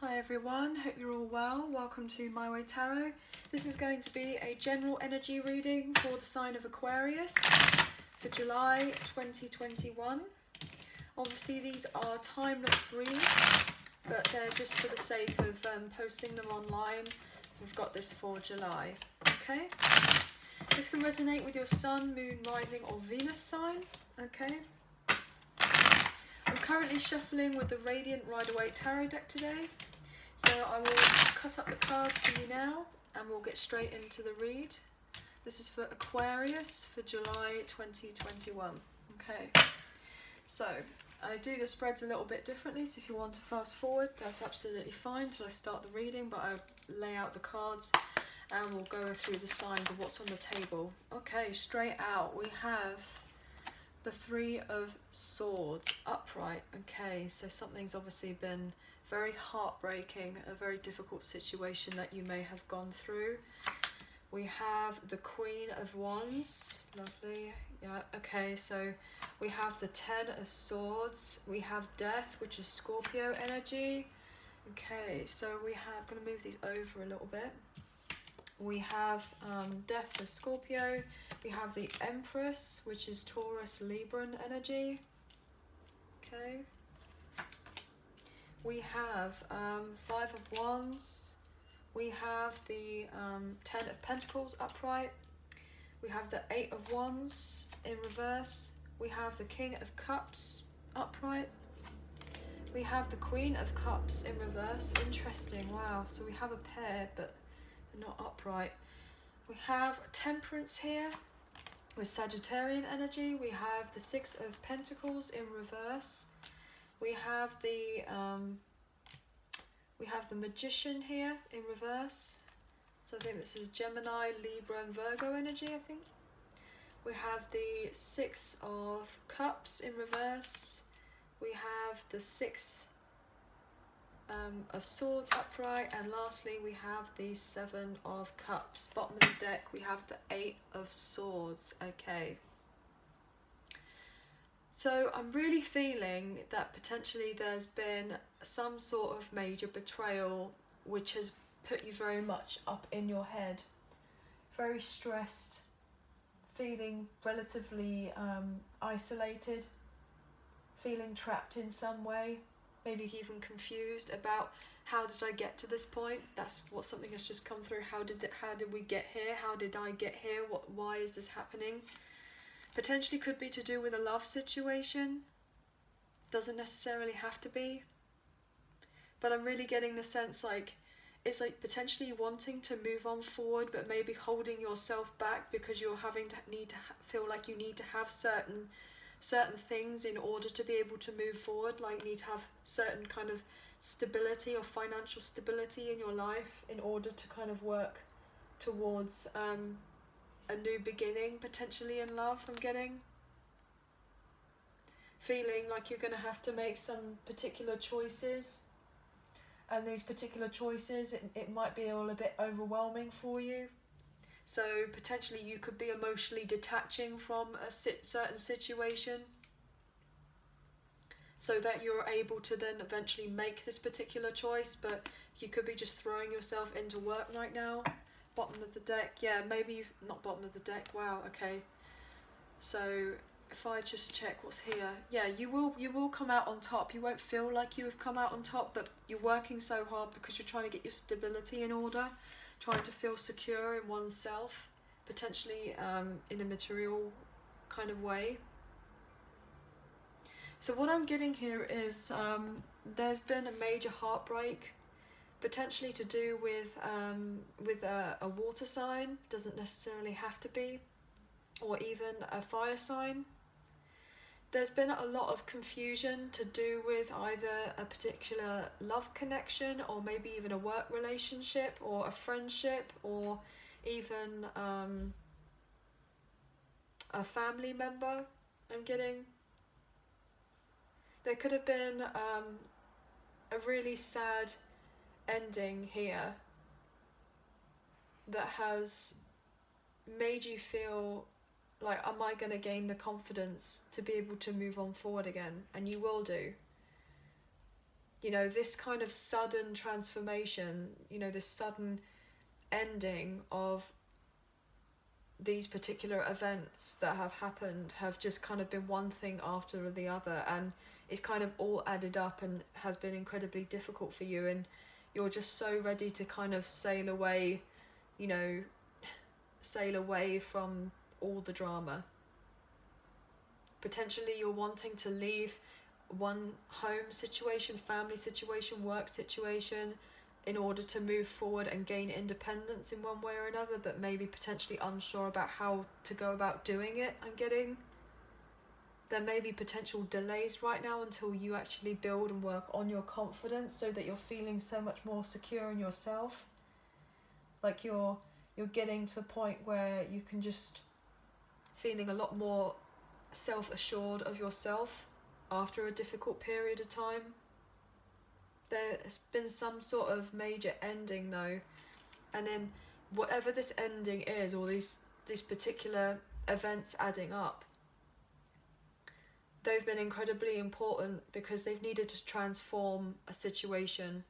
Hi everyone, hope you're all well. Welcome to My Way Tarot. This is going to be a general energy reading for the sign of Aquarius for July 2021. Obviously these are timeless reads, but they're just for the sake of posting them online. We've got this for July, okay? This can resonate with your sun, moon, rising or Venus sign, okay? I'm currently shuffling with the Radiant Rider-Waite tarot deck today. So I will cut up the cards for you now and we'll get straight into the read. This is for Aquarius for July 2021. Okay, so I do the spreads a little bit differently, so if you want to fast forward, that's absolutely fine till I start the reading, but I lay out the cards and we'll go through the signs of what's on the table. Okay, straight out we have the Three of Swords upright. Okay, so something's obviously been very heartbreaking, a very difficult situation that you may have gone through. We have the Queen of Wands, lovely, yeah, okay, so we have the Ten of Swords, we have Death, which is Scorpio energy. Okay, so we have, going to move these over a little bit. We have Death, so Scorpio. We have the Empress, which is Taurus, Libran energy. Okay. We have Five of Wands. We have the Ten of Pentacles upright. We have the Eight of Wands in reverse. We have the King of Cups upright. We have the Queen of Cups in reverse. Interesting, wow. So we have a pair, but not upright. We have Temperance here with Sagittarian energy. We have the Six of Pentacles in reverse. We have the Magician here in reverse. So I think this is Gemini, Libra and Virgo energy, I think. We have the Six of Cups in reverse. We have the Six of Swords upright, and lastly we have the Seven of Cups. Bottom of the deck we have the Eight of Swords. Okay, so I'm really feeling that potentially there's been some sort of major betrayal which has put you very much up in your head, very stressed, feeling relatively isolated, feeling trapped in some way, maybe even confused about how did I get to this point. That's what something has just come through. How did we get here? How did I get here? Why is this happening? Potentially could be to do with a love situation. Doesn't necessarily have to be. But I'm really getting the sense like it's like potentially wanting to move on forward, but maybe holding yourself back because you're having to feel like you need to have certain things in order to be able to move forward, like you need to have certain kind of stability or financial stability in your life in order to kind of work towards a new beginning, potentially in love. I'm getting feeling like you're going to have to make some particular choices, and these particular choices it might be all a bit overwhelming for you. So potentially you could be emotionally detaching from a certain situation so that you're able to then eventually make this particular choice, but you could be just throwing yourself into work right now. Bottom of the deck, yeah, maybe you've, not bottom of the deck, wow, okay. So if I just check what's here, yeah, you will come out on top. You won't feel like you have come out on top, but you're working so hard because you're trying to get your stability in order, trying to feel secure in oneself, potentially in a material kind of way. So what I'm getting here is there's been a major heartbreak, potentially to do with a water sign, doesn't necessarily have to be, or even a fire sign. There's been a lot of confusion to do with either a particular love connection or maybe even a work relationship or a friendship or even a family member. I'm getting there could have been a really sad ending here that has made you feel like, am I going to gain the confidence to be able to move on forward again? And you will do. you know, this kind of sudden transformation, you know, this sudden ending of these particular events that have happened have just kind of been one thing after the other, and it's kind of all added up and has been incredibly difficult for you, and you're just so ready to kind of sail away, you know, sail away from all the drama. Potentially you're wanting to leave one home situation, family situation, work situation, in order to move forward and gain independence in one way or another, but maybe potentially unsure about how to go about doing it and getting. There may be potential delays right now until you actually build and work on your confidence, so that you're feeling so much more secure in yourself. Like you're getting to a point where you can just feeling a lot more self-assured of yourself after a difficult period of time. There's been some sort of major ending though, and then whatever this ending is, or these particular events adding up, they've been incredibly important because they've needed to transform a situation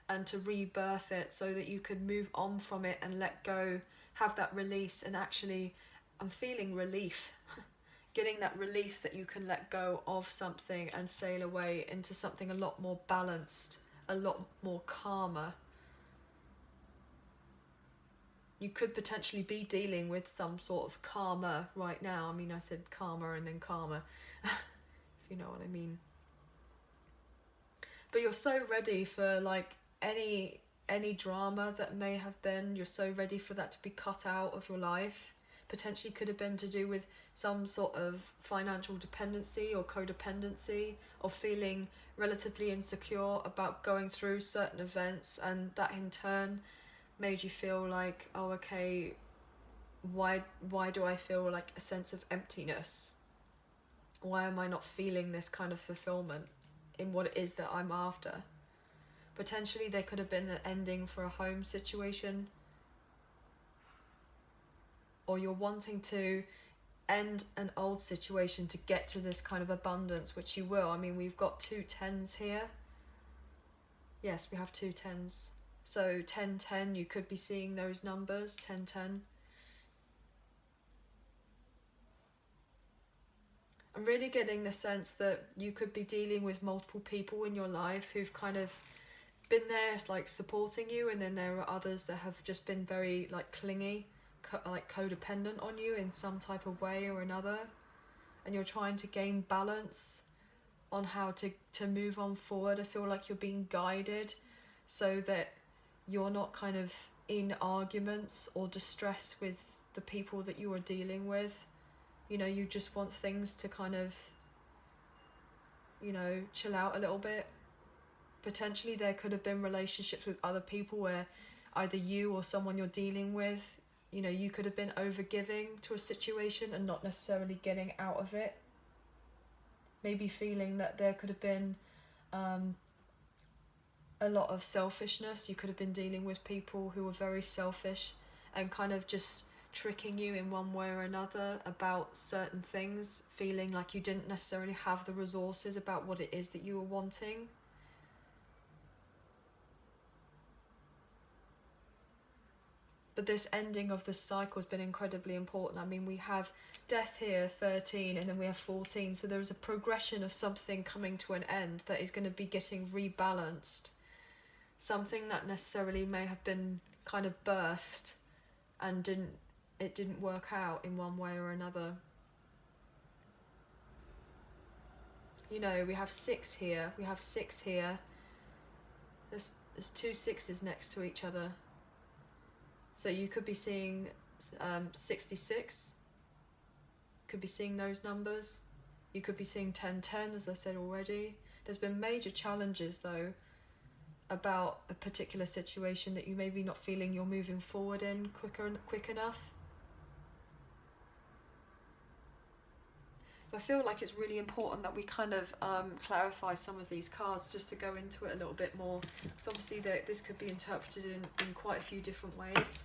and to rebirth it so that you could move on from it and let go, have that release. And actually I'm feeling relief getting that relief that you can let go of something and sail away into something a lot more balanced, a lot more calmer. You could potentially be dealing with some sort of karma right now. I mean, I said karma and then karma, if you know what I mean. But you're so ready for like any drama that may have been. You're so ready for that to be cut out of your life. Potentially could have been to do with some sort of financial dependency or codependency, or feeling relatively insecure about going through certain events, and that in turn made you feel like, oh okay, why do I feel like a sense of emptiness? Why am I not feeling this kind of fulfillment in what it is that I'm after? Potentially there could have been an ending for a home situation, or you're wanting to end an old situation to get to this kind of abundance, which you will. I mean, we've got 2 10s here. Yes, we have 2 10s. So 10-10, you could be seeing those numbers, 10-10. I'm really getting the sense that you could be dealing with multiple people in your life who've kind of been there, like supporting you, and then there are others that have just been very like clingy, like codependent on you in some type of way or another, and you're trying to gain balance on how to move on forward. I feel like you're being guided so that you're not kind of in arguments or distress with the people that you are dealing with. You know, you just want things to kind of, you know, chill out a little bit. Potentially there could have been relationships with other people where either you or someone you're dealing with, you know, you could have been overgiving to a situation and not necessarily getting out of it. Maybe feeling that there could have been a lot of selfishness. You could have been dealing with people who were very selfish and kind of just tricking you in one way or another about certain things, feeling like you didn't necessarily have the resources about what it is that you were wanting. But this ending of this cycle has been incredibly important. I mean, we have death here, 13, and then we have 14. So there is a progression of something coming to an end that is going to be getting rebalanced. Something that necessarily may have been kind of birthed and it didn't work out in one way or another. You know, we have 6 here. We have 6 here. There's 2 6s next to each other. So you could be seeing 66, could be seeing those numbers. You could be seeing 10-10, as I said already. There's been major challenges though about a particular situation that you may be not feeling you're moving forward in quick enough. I feel like it's really important that we kind of clarify some of these cards just to go into it a little bit more. So obviously this could be interpreted in quite a few different ways.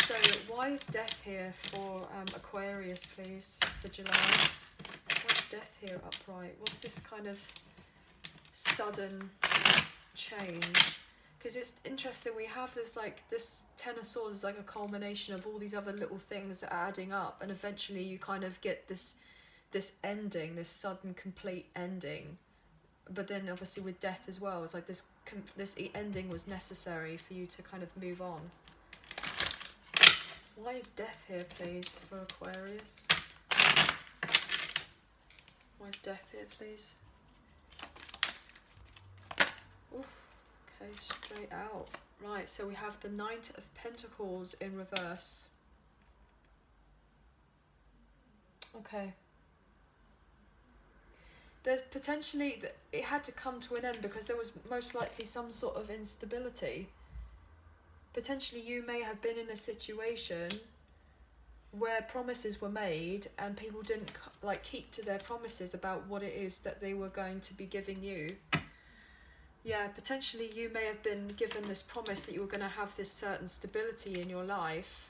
So why is death here for Aquarius, please, for July? Why is death here upright? What's this kind of sudden change. Because it's interesting, we have this like, this Ten of Swords is like a culmination of all these other little things that are adding up, and eventually you kind of get this ending, this sudden complete ending. But then obviously with death as well, it's like this ending was necessary for you to kind of move on. Why is death here, please, for Aquarius? Why is death here, please? Oof. Okay, straight out. Right, so we have the Knight of Pentacles in reverse. Okay. There's potentially, it had to come to an end because there was most likely some sort of instability. Potentially you may have been in a situation where promises were made and people didn't like keep to their promises about what it is that they were going to be giving you. Yeah, potentially you may have been given this promise that you were going to have this certain stability in your life,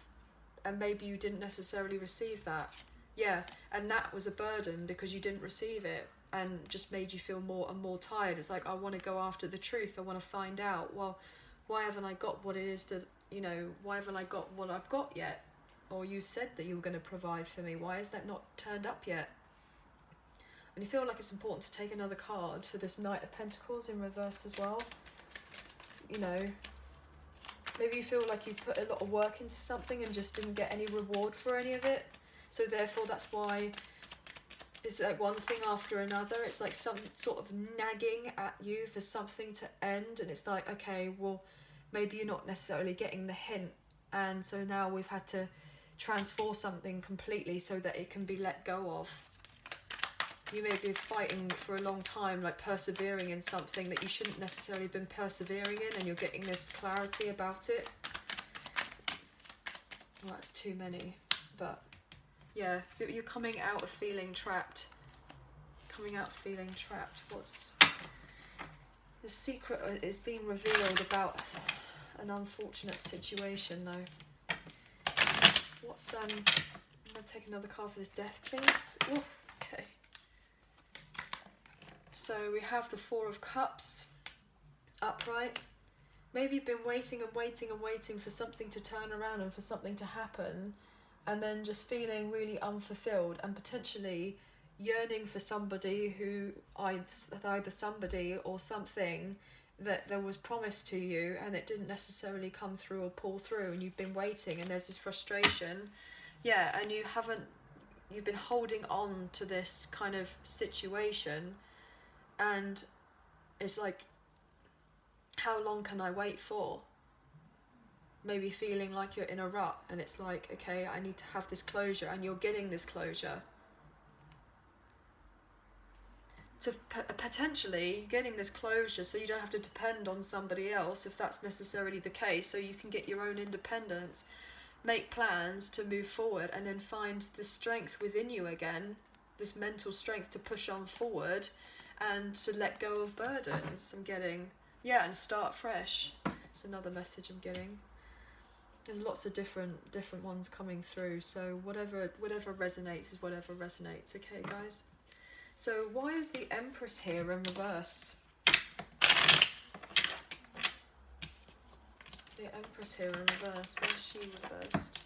and maybe you didn't necessarily receive that. Yeah, and that was a burden because you didn't receive it, and just made you feel more and more tired. It's like, I want to go after the truth. I want to find out, well, why haven't I got what it is that, you know, why haven't I got what I've got yet? Or you said that you were going to provide for me. Why is that not turned up yet? And you feel like it's important to take another card for this Knight of Pentacles in reverse as well. You know, maybe you feel like you put a lot of work into something and just didn't get any reward for any of it. So therefore that's why it's like one thing after another. It's like some sort of nagging at you for something to end. And it's like, okay, well, maybe you're not necessarily getting the hint. And so now we've had to transform something completely so that it can be let go of. You may be fighting for a long time, like persevering in something that you shouldn't necessarily have been persevering in, and you're getting this clarity about it. Well, that's too many, but yeah, you're coming out of feeling trapped. Coming out of feeling trapped. What's the secret is being revealed about an unfortunate situation, though. What's I'm gonna take another card for this death, please. Ooh, okay. So we have the Four of Cups upright. Maybe you've been waiting and waiting and waiting for something to turn around and for something to happen, and then just feeling really unfulfilled and potentially yearning for somebody who either somebody or something that there was promised to you and it didn't necessarily come through or pull through, and you've been waiting and there's this frustration. Yeah, and you've been holding on to this kind of situation. And it's like, how long can I wait for? Maybe feeling like you're in a rut and it's like, okay, I need to have this closure, and you're getting this closure. Potentially you're getting this closure so you don't have to depend on somebody else if that's necessarily the case, so you can get your own independence, make plans to move forward, and then find the strength within you again, this mental strength to push on forward and to let go of burdens. I'm getting, yeah, and start fresh. It's another message I'm getting. There's lots of different ones coming through, so whatever resonates is whatever resonates. Okay, guys. So why is the Empress here in reverse? The Empress here in reverse. Why is she reversed?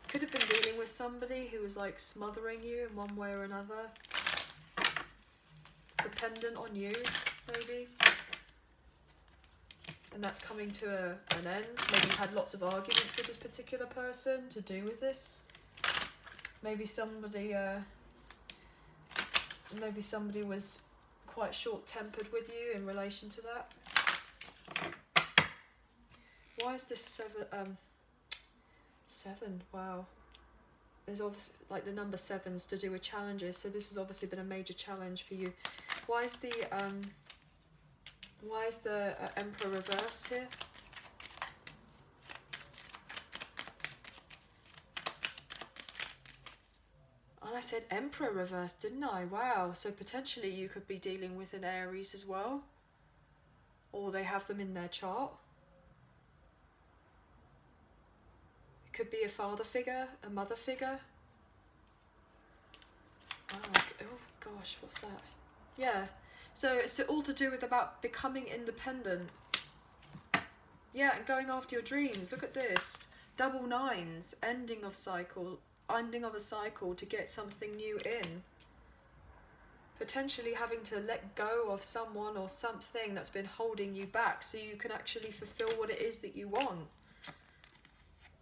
Could have been dealing with somebody who was like smothering you in one way or another. Dependent on you, maybe. And that's coming to an end. Maybe you've had lots of arguments with this particular person to do with this. Maybe somebody was quite short-tempered with you in relation to that. Why is this seven? Wow. There's obviously, like, the number 7's to do with challenges, so this has obviously been a major challenge for you. Why is the Emperor reversed here? And I said Emperor reversed, didn't I? Wow. So potentially you could be dealing with an Aries as well, or they have them in their chart. Could be a father figure, a mother figure. Oh, gosh, what's that? Yeah, so it's all to do with about becoming independent. Yeah, and going after your dreams. Look at this. Double nines, ending of a cycle to get something new in. Potentially having to let go of someone or something that's been holding you back so you can actually fulfill what it is that you want.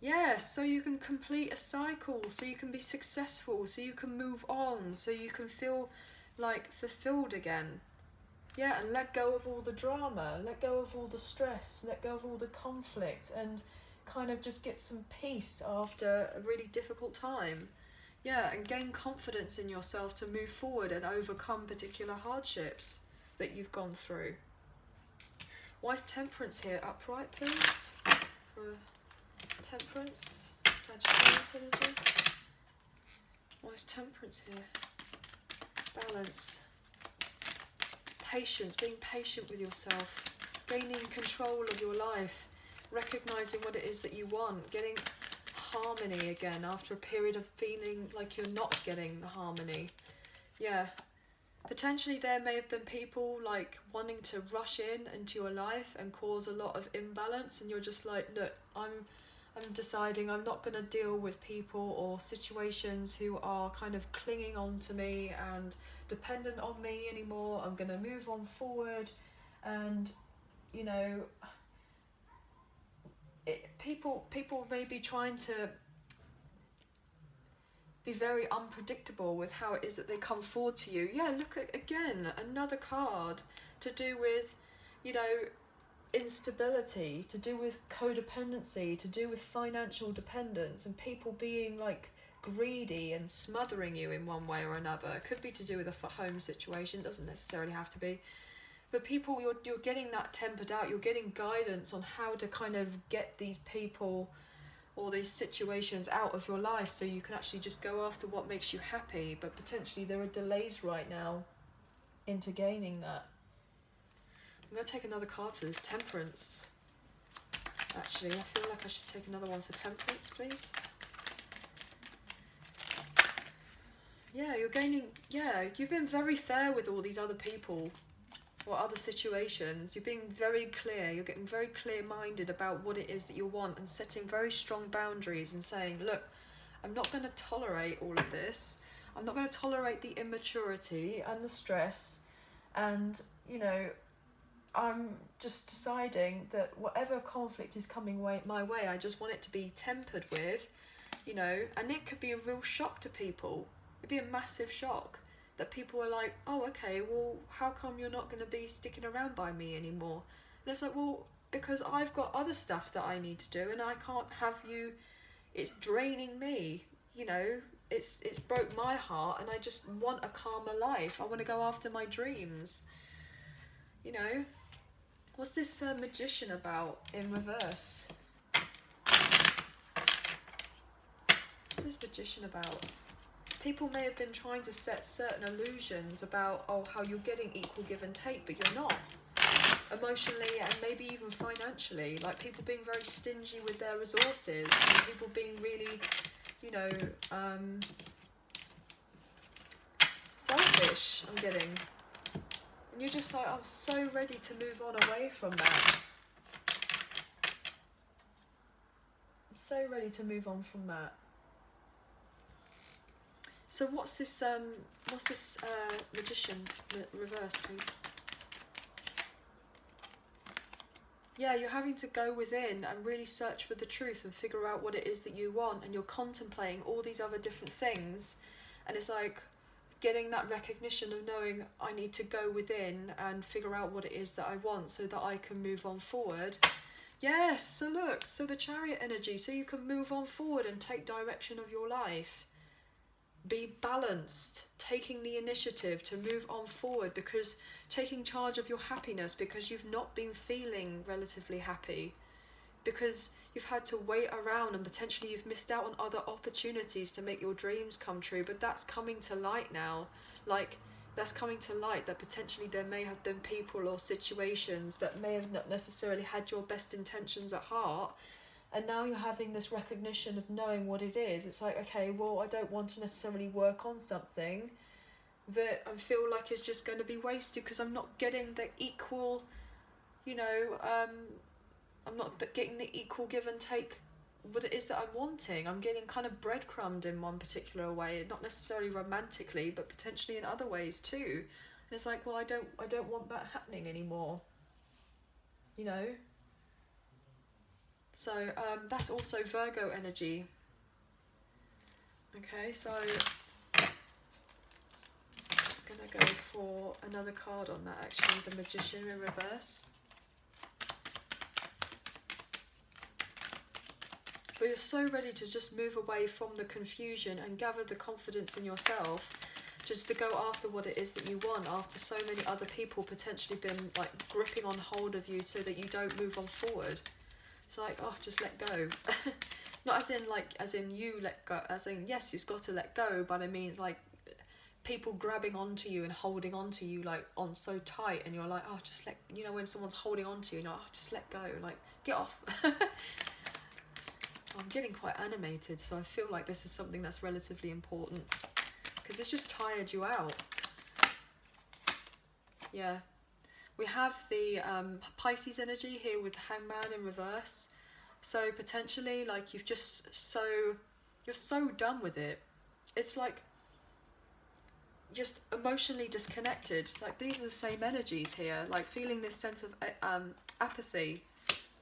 Yes, so you can complete a cycle, so you can be successful, so you can move on, so you can feel like fulfilled again. Yeah, and let go of all the drama, let go of all the stress, let go of all the conflict, and kind of just get some peace after a really difficult time. Yeah, and gain confidence in yourself to move forward and overcome particular hardships that you've gone through. Why is Temperance here? Upright, please. For Temperance, Sagittarius energy. Why is Temperance here? Balance. Patience, being patient with yourself, gaining control of your life, recognizing what it is that you want, getting harmony again after a period of feeling like you're not getting the harmony. Yeah, potentially there may have been people like wanting to rush into your life and cause a lot of imbalance, and you're just like, look, I'm deciding I'm not going to deal with people or situations who are kind of clinging on to me and dependent on me anymore. I'm going to move on forward. And you know, people may be trying to be very unpredictable with how it is that they come forward to you. Yeah, look at again another card to do with, you know, instability, to do with codependency, to do with financial dependence, and people being like greedy and smothering you in one way or another. It could be to do with a home situation, doesn't necessarily have to be, but people, you're getting that tempered out. You're getting guidance on how to kind of get these people or these situations out of your life so you can actually just go after what makes you happy. But potentially there are delays right now into gaining that. I'm going to take another card for this, Temperance. Actually, I feel like I should take another one for Temperance, please. Yeah, you're gaining... Yeah, you've been very fair with all these other people or other situations. You're being very clear. You're getting very clear-minded about what it is that you want and setting very strong boundaries and saying, look, I'm not going to tolerate all of this. I'm not going to tolerate the immaturity and the stress. And, you know, I'm just deciding that whatever conflict is coming my way, I just want it to be tempered with, you know, and it could be a real shock to people. It'd be a massive shock that people are like, oh, okay, well, how come you're not going to be sticking around by me anymore? And it's like, well, because I've got other stuff that I need to do, and I can't have you, it's draining me, you know, it's broke my heart, and I just want a calmer life. I want to go after my dreams, you know. What's this Magician about in reverse? What's this Magician about? People may have been trying to set certain illusions about, oh, how you're getting equal give and take, but you're not. Emotionally and maybe even financially. Like people being very stingy with their resources. And people being really, you know, selfish, I'm getting. And you're just like, I'm so ready to move on away from that. I'm so ready to move on from that. So what's this Magician reverse, please? Yeah, you're having to go within and really search for the truth and figure out what it is that you want, and you're contemplating all these other different things, and it's like getting that recognition of knowing I need to go within and figure out what it is that I want so that I can move on forward. Yes, so look, so the Chariot energy, so you can move on forward and take direction of your life. Be balanced, taking the initiative to move on forward, because taking charge of your happiness, because you've not been feeling relatively happy, because you've had to wait around and potentially you've missed out on other opportunities to make your dreams come true. But that's coming to light now. Like, that's coming to light that potentially there may have been people or situations that may have not necessarily had your best intentions at heart. And now you're having this recognition of knowing what it is. It's like, okay, well, I don't want to necessarily work on something that I feel like is just going to be wasted because I'm not getting the equal, you know, I'm not getting the equal give and take what it is that I'm wanting. I'm getting kind of breadcrumbed in one particular way, not necessarily romantically, but potentially in other ways too. And it's like, well, I don't want that happening anymore, you know. So that's also Virgo energy. Okay, so I'm gonna go for another card on that, actually, the Magician in reverse. But you're so ready to just move away from the confusion and gather the confidence in yourself just to go after what it is that you want, after so many other people potentially been like gripping on hold of you so that you don't move on forward. It's like, oh, just let go. Not as in like, as in you let go, as in, yes, you've got to let go, but I mean like people grabbing onto you and holding onto you like on so tight, and you're like, oh, just let, you know, when someone's holding onto you, you're like, oh, just let go, like, get off. I'm getting quite animated, so I feel like this is something that's relatively important because it's just tired you out. Yeah. We have the Pisces energy here with the Hangman in reverse. So potentially, like, you're so done with it. It's like just emotionally disconnected. Like, these are the same energies here. Like, feeling this sense of apathy.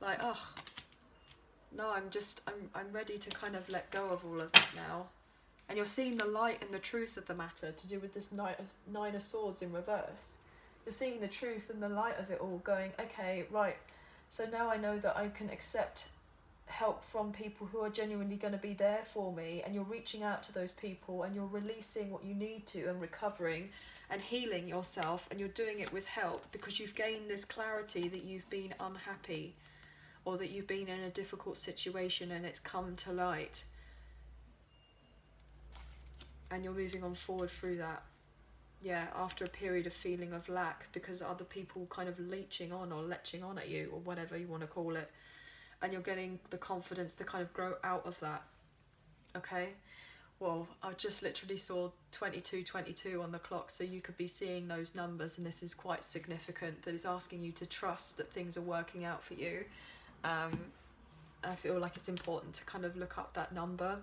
Like, oh, no, I'm ready to kind of let go of all of that now. And you're seeing the light and the truth of the matter to do with this Nine of Swords in reverse. You're seeing the truth and the light of it all, going, okay, right, so now I know that I can accept help from people who are genuinely going to be there for me, and you're reaching out to those people and you're releasing what you need to and recovering and healing yourself, and you're doing it with help because you've gained this clarity that you've been unhappy or that you've been in a difficult situation and it's come to light, and you're moving on forward through that. Yeah, after a period of feeling of lack because other people kind of leeching on or leching on at you or whatever you want to call it, and you're getting the confidence to kind of grow out of that. Okay, well, I just literally saw 22:22 on the clock, so you could be seeing those numbers, and this is quite significant, that it's asking you to trust that things are working out for you. I feel like it's important to kind of look up that number.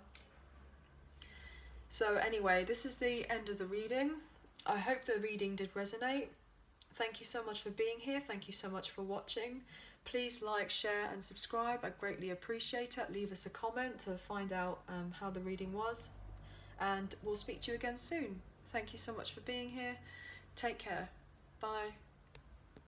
So anyway, this is the end of the reading. I hope the reading did resonate. Thank you so much for being here. Thank you so much for watching. Please like, share and subscribe. I greatly appreciate it. Leave us a comment to find out how the reading was. And we'll speak to you again soon. Thank you so much for being here. Take care. Bye.